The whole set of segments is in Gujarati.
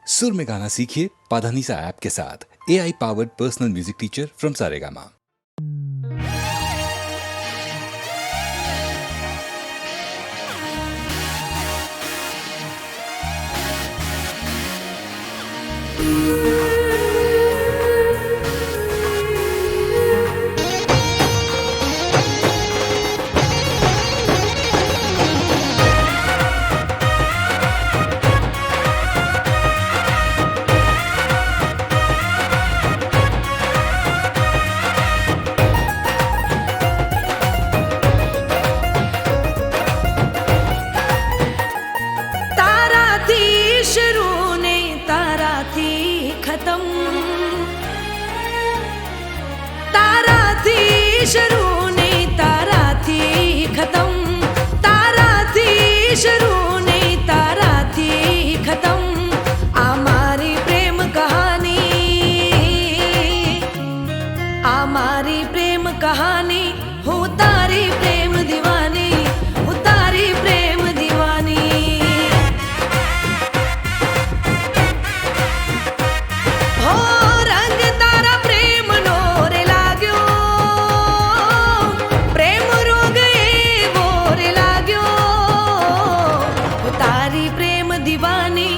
सुर में गाना सीखिए पाधानीसा ऐप के साथ। AI powered personal music teacher from Saregama. શરૂ ને તારાથી ખતમ, તારાથી શરૂ ને તારાથી ખતમ. આ મારી પ્રેમ કહાની, આ મારી પ્રેમ કહાની. હું તારી પ્રેમ દીવાની, હું તારી પ્રેમ દીવાની. હો રંગ તારા પ્રેમનો રે લાગ્યો, પ્રેમ રોગ એવો રે લાગ્યો. હું તારી પ્રેમ દીવાની,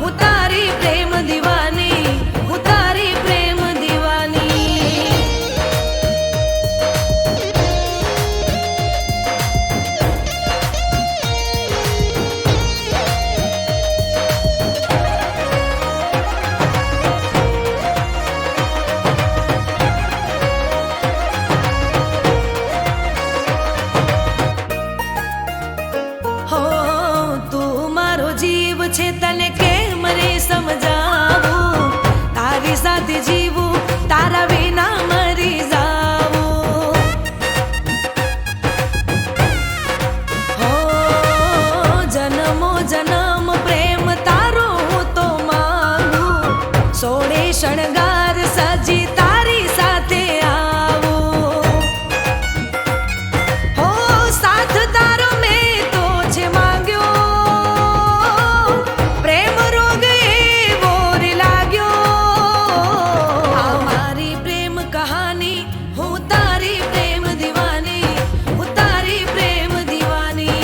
હું તારી પ્રેમ દીવાની, હું તારી પ્રેમ દીવાની. હો તું મારો જીવ છે, તને કેમ રે સમજાવું. તારી સાથે જીવું, તારા વિના મરી જાવું. હો જન્મો જન્મ પ્રેમ તારો હું તો માંગું. સોળે શણગાર સજી તારી સાથે આવું. હો સાથ તારો મેં તો છે માંગ્યો, પ્રેમ રોગ એવો રે લાગ્યો. આ મારી પ્રેમ કહાની, હું તારી પ્રેમ દીવાની, હું તારી પ્રેમ દીવાની.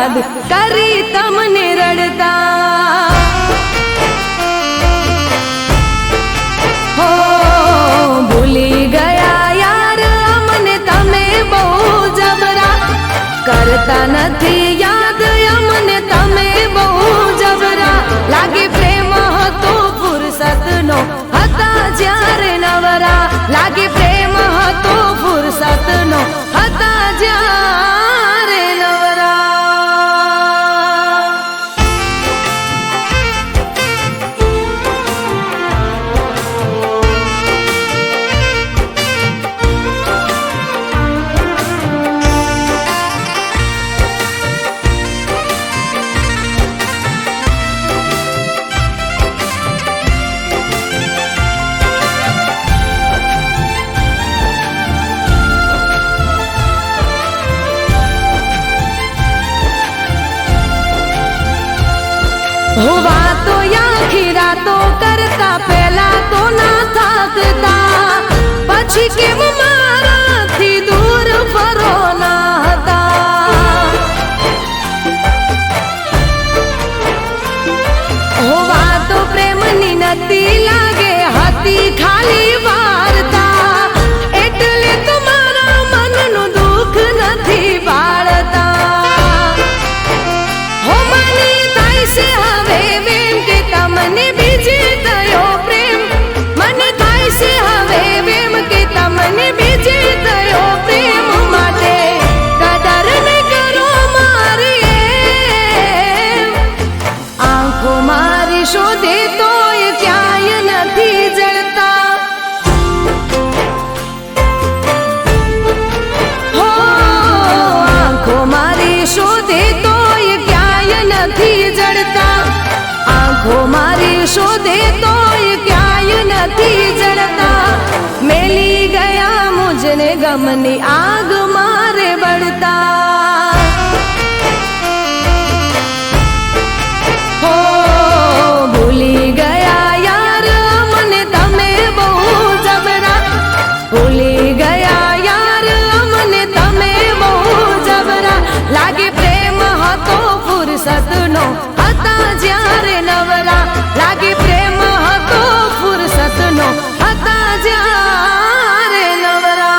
યાદ કરી તમને રડતા હો ભૂલી ગયા યાર અમને તમે બહુ જબરા કરતા નથી યાદ અમને તમે બહુ જબરા લાગે પ્રેમ હતો ફુરસતનો હતા જ્યારે નવરા લાગે પ્રેમ હતો ફુરસતનો હતા જ્યારે નવરા હો વાતો આખી રાતો કરતા પહેલા તો ના થાકતા પછી કેમ મારાથી દૂર ફરો ના હતા હો વાતો પ્રેમની નથી લાગે હતી ખાલી વાર્તા એટલે તો મારા મનનું દુઃખ નથી બાળતા હો મને થાય છે હવે વેમ કે તમને બીજે થયો પ્રેમ મને થાય છે હવે વેમ કે તમને બીજે થયો પ્રેમ માટે કદર ન કરો મારી એમ આંખો મારી શોધે તોય ક્યાંય નથી જળતા હો આંખો મારી શોધે તોય ક્યાંય નથી જળતા આંખો મારી શોધે તોય ક્યાંય નથી જળતા મેલી ગયા મુજને ગમની આગ મારે બળતા હો ભૂલી ગયા યાર મને તમે બહુ જબરા ભૂલી ગયા યાર મને તમે બહુ જબરા લાગે પ્રેમ હતો ફુરસતનો હતા જ્યારે નવરા લાગે પ્રેમ હતો ફુરસતનો હતા જ્યારે નવરા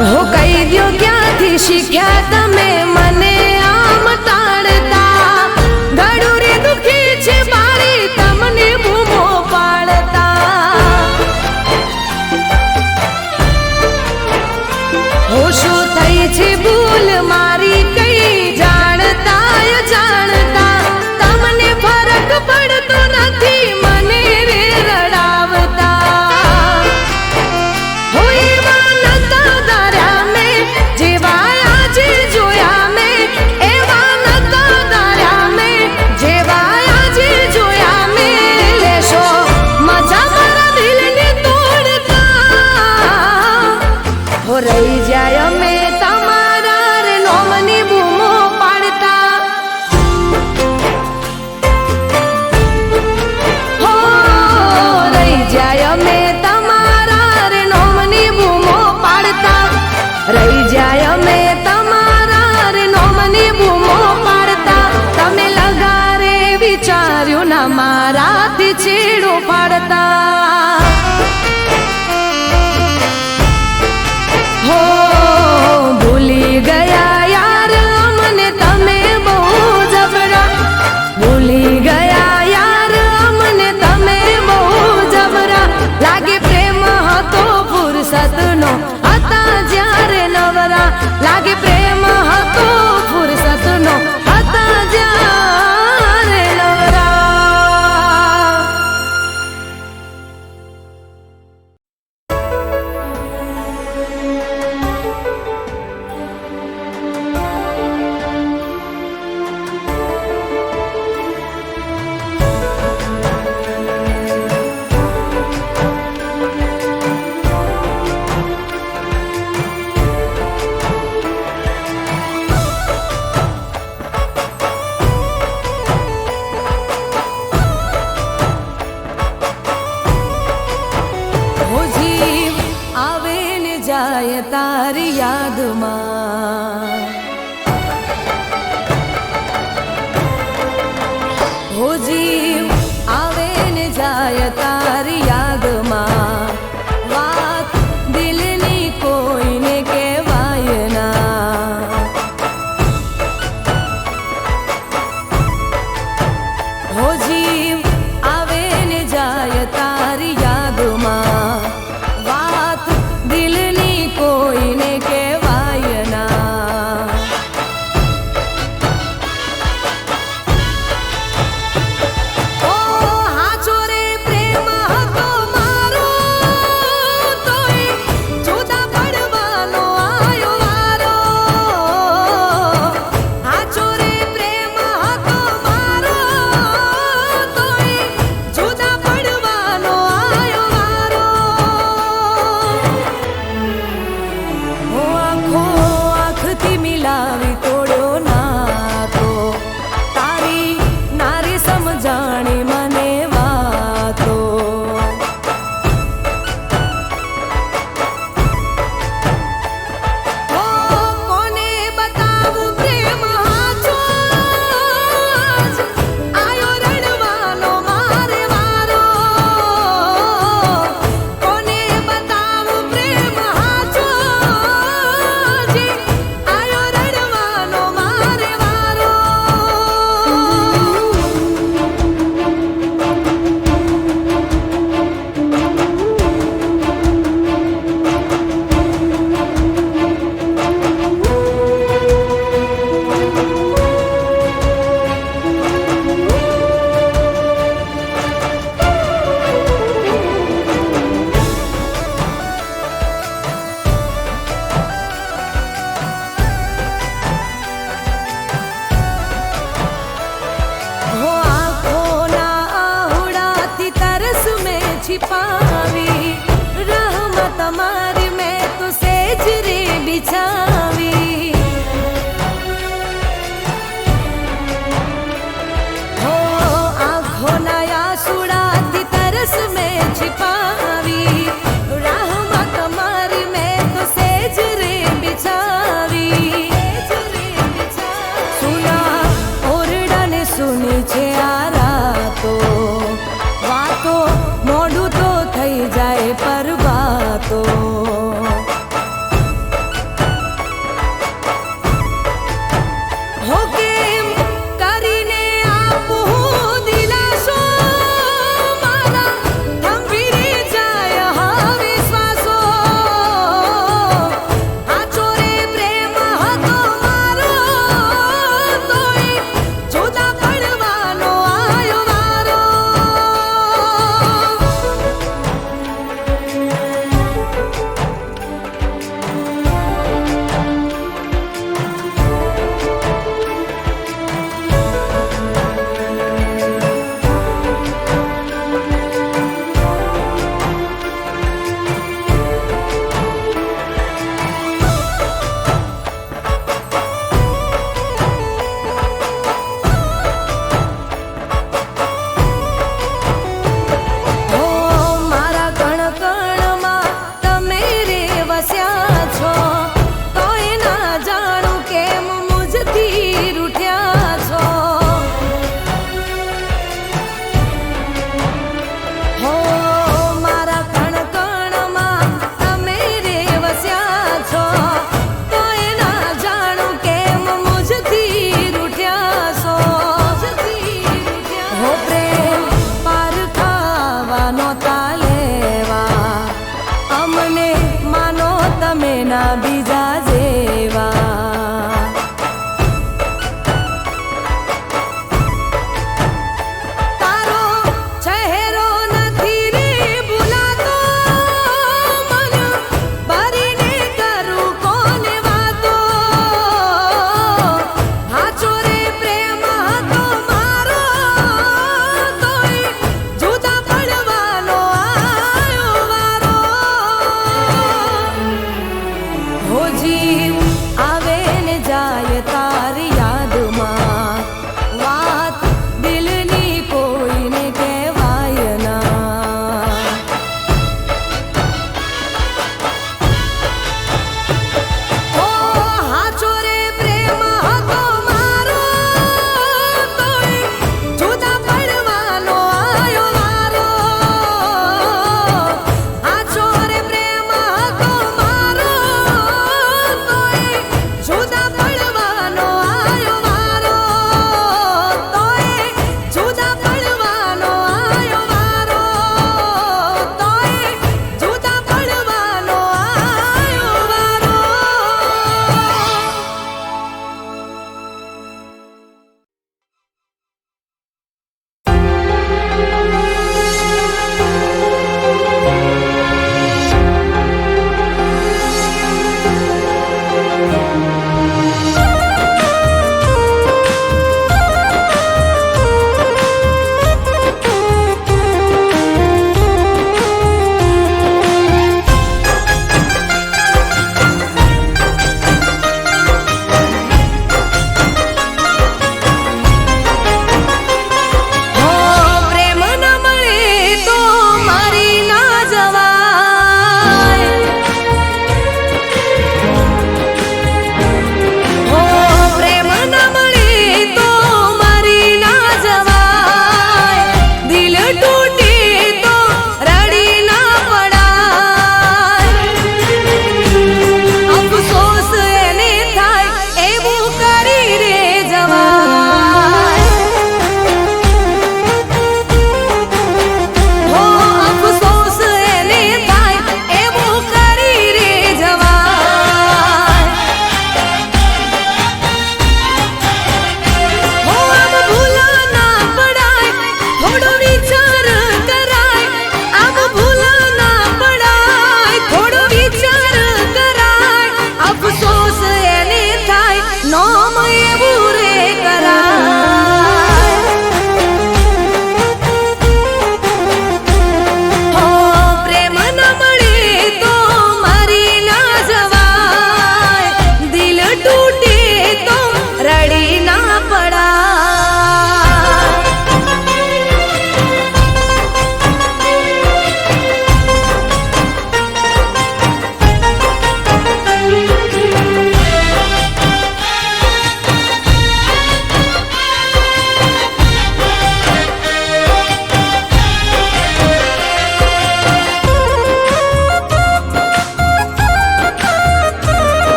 હો કહી દ્યો ક્યાંથી શીખ્યા તમે મને આમ તાળતા ગળું રે દુખી છે મારી તમને બૂમો પાડતા હો શું થઈ છે ભૂલ મારી કઈ જાણતા જાણતા તમને ફરક પડતો નથી મને રે રડાવતા હો એવા નતા દાર્યા મેં જેવા આજે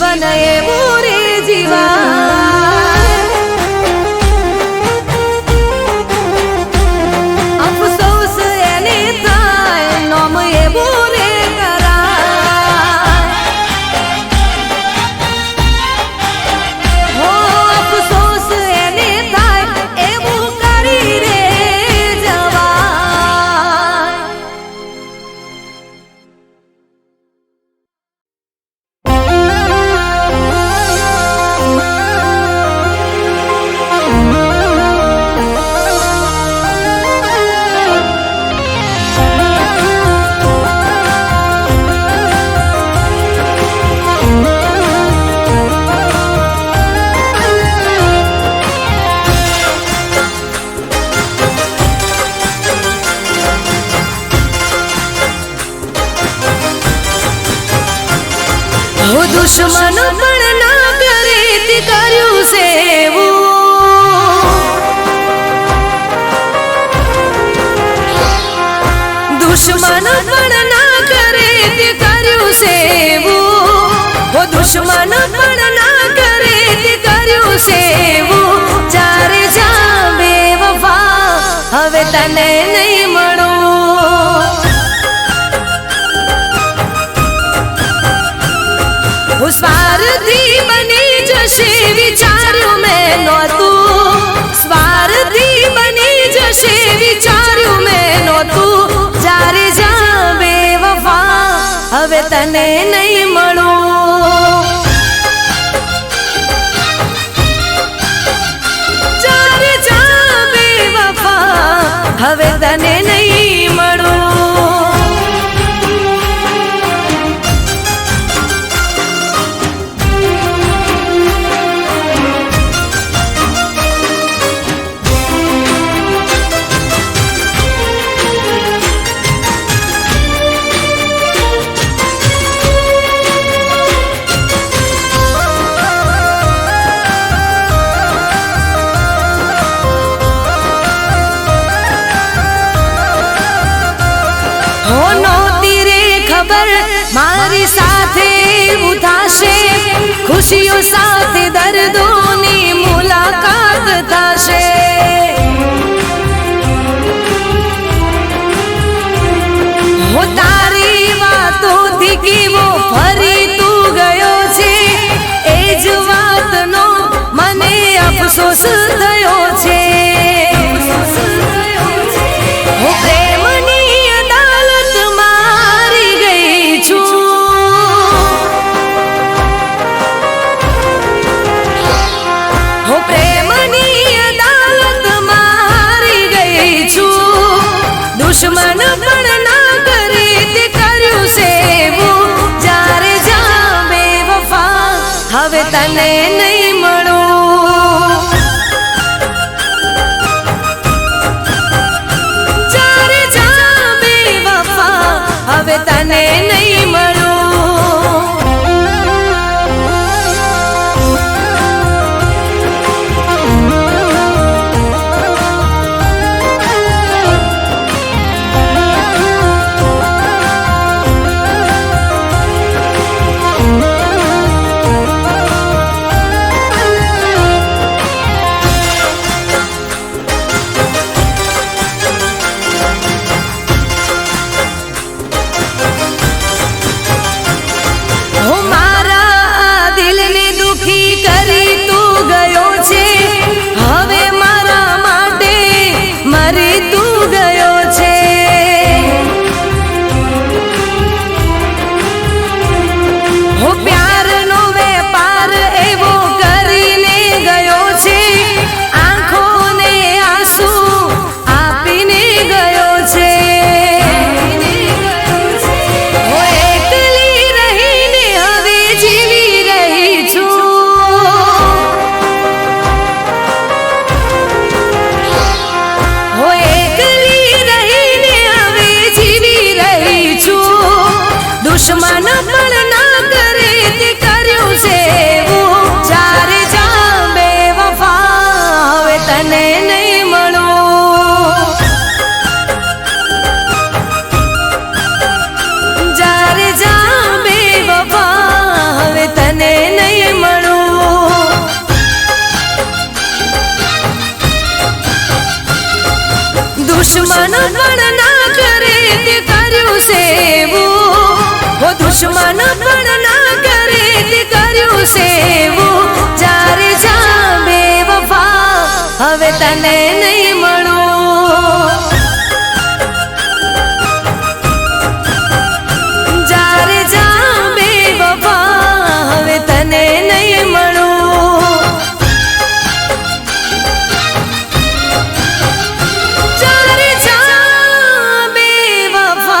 જીવન એવું રે જીવા અફસોસ એને થાય નોમ એવું રે કરાય હો અફસોસ એને થાય એવું કરી રે જવાય હો દુશ્મન પણ ના કરે તે કર્યું સેવું દુશ્મન પણ ના કરે તે કર્યું સેવું હો દુશ્મન પણ ના કરે તે કર્યું સેવું ચારે જા બેવફા હવે તને નહીં મળું હું સ્વાર્થી બની જશે વિચાર્યું મેં નહોતું સ્વાર્થી બની જશે વિચાર્યું મેં નહોતું જ્યારે જા બેવફા હવે તને નહીં મળું જ્યારે જા બેવફા હવે તને નહીં મળું મારી સાથે એવું થશે ખુશીઓ સાથે દર્દોની મુલાકાત થશે હો તારી વાતોથી કેવો ફરી તું ગયો છે એ જ વાતનો મને અફસોસ થયો છે હો પ્રેમની અદાલત મારી ગઈ છું હો પ્રેમની અદાલત મારી ગઈ છું દુશ્મન પણ ના કરે તે કર્યું સેવું જ્યારે જા બેવફા હવે તને નહીં મળું જ્યારે જા બેવફા હવે તને નહીં મળું દુશ્મન પણ ના કરે તે કર્યું સેવું, ઓ દુશ્મન પણ ના કરે તે કર્યું સેવું. જ્યારે જા બેવફા હવે તને નહીં મળું, જ્યારે જા બેવફા હવે તને નહીં મળું, જ્યારે જા બેવફા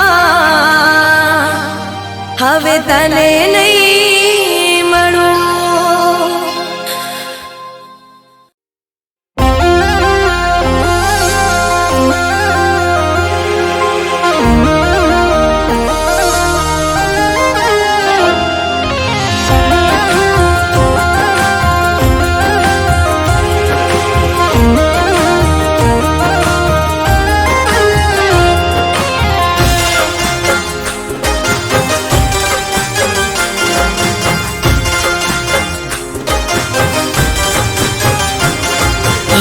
હવે તને નહીં મળું.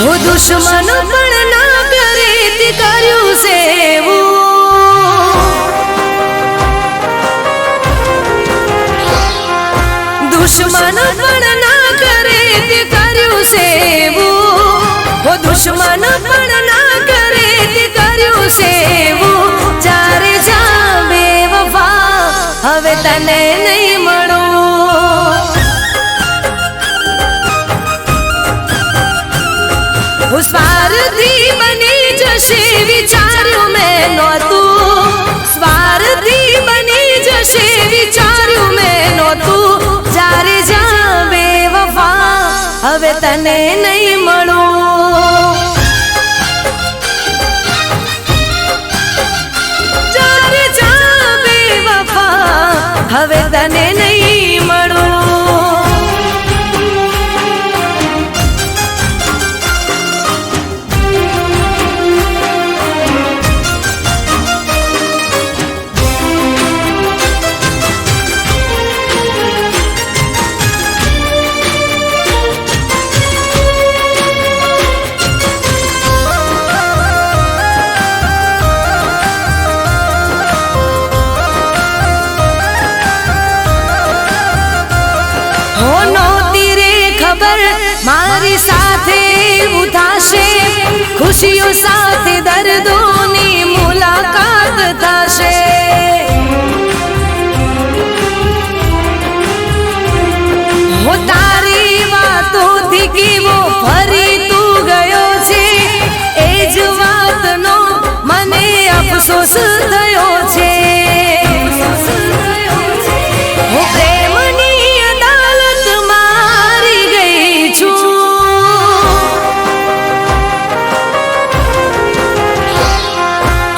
ઓ દુશ્મન પણ ના કરે તે કર્યું સેવું, દુશ્મન પણ ના કરે તે કર્યું સેવું, ઓ દુશ્મન પણ ના કરે તે કર્યું સેવું. જ્યારે જા બેવફા હવે તને નહીં મળું, સ્વાર્થી બની જશે વિચાર્યું મેં નહોતું, સ્વાર્થી બની જશે વિચાર્યું મેં નહોતું. જ્યારે જા બેવફા હવે તને નહીં મળું, જ્યારે જા બેવફા હવે તને નહીં મળું. મારી સાથે એવું થશે, ખુશીઓ સાથે દર્દોની મુલાકાત થશે. હો તારી વાતોથી કેવો ફરી તું ગયો છે, એ જ વાતનો મને અફસોસ થયો છે. હો પ્રેમની અદાલતમાં હારી ગઈ છું,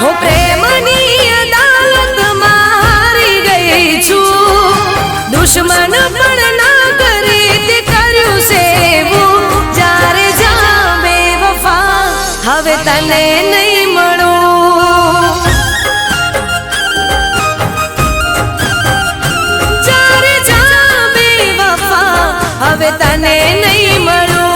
હો પ્રેમની અદાલતમાં હારી ગઈ છું. દુશ્મન પણ ના કરે તે કર્યું સેવું, જ્યારે જા બેવફા હવે તને નહીં મળું, જ્યારે જા બેવફા હવે તને નહીં મળું.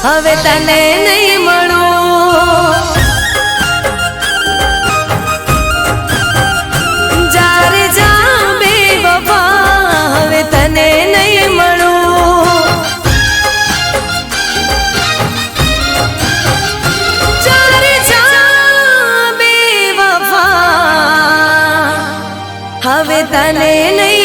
હવે તને નહીં મળું. જારે જા બેવફા હવે તને નહીં મળું. જારે જા બેવફા હવે તને નહીં